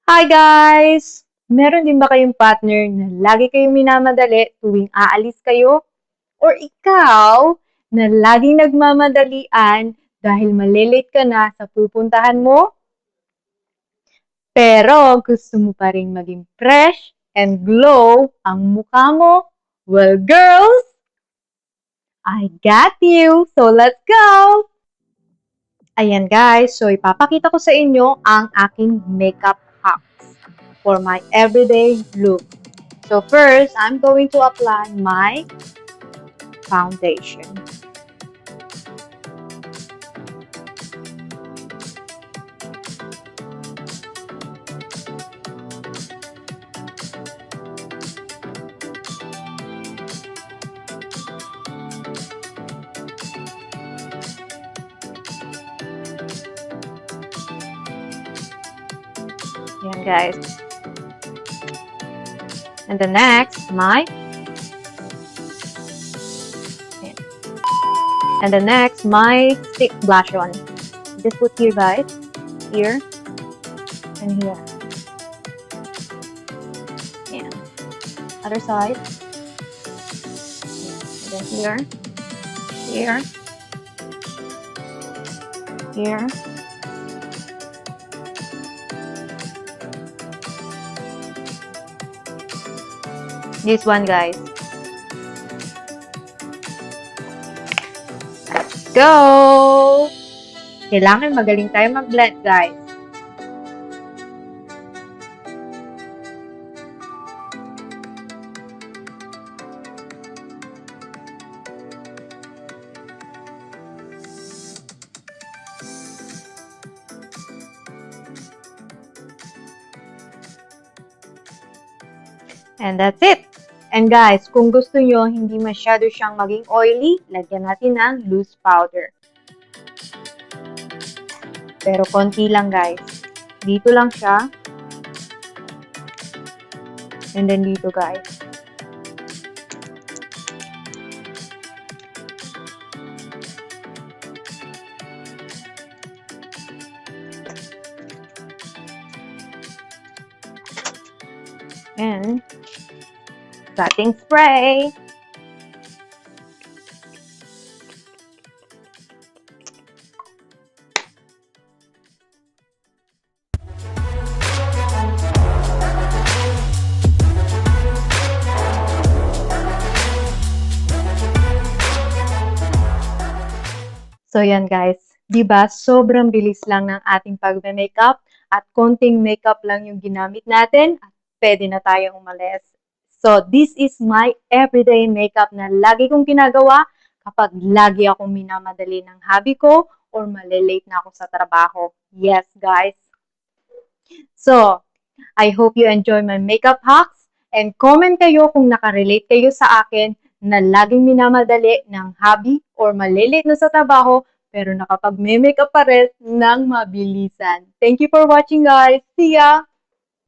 Hi guys! Meron din ba kayong partner na lagi kayong minamadali tuwing aalis kayo? Or ikaw na laging nagmamadalian dahil malilate ka na sa pupuntahan mo? Pero gusto mo pa rin maging fresh and glow ang mukha mo? Well girls, I got you! So let's go! Ayan guys, so ipapakita ko sa inyo ang aking makeup hacks for my everyday look. So first, I'm going to apply my foundation. Ayan guys. And the next, my stick blush on. Just put here guys, here and here. And other side. And then here, here, here. This one guys. Let's go! Kailangan magaling tayo mag-blend guys. And that's it! And guys, kung gusto nyo hindi masyado siyang maging oily, lagyan natin ng loose powder. Pero konti lang guys. Dito lang siya. And then dito guys. And setting spray. So yan guys, 'di ba? Sobrang bilis lang ng ating pagme-makeup at konting makeup lang yung ginamit natin at pwede na tayong umalis. So this is my everyday makeup na lagi kong ginagawa kapag lagi akong minamadali ng hobby ko or malilate na ako sa trabaho. Yes guys. So, I hope you enjoy my makeup hacks and comment kayo kung nakarelate kayo sa akin na laging minamadali ng hobby or malilate na sa trabaho pero nakapag-makeup pa rin ng mabilisan. Thank you for watching guys. See ya!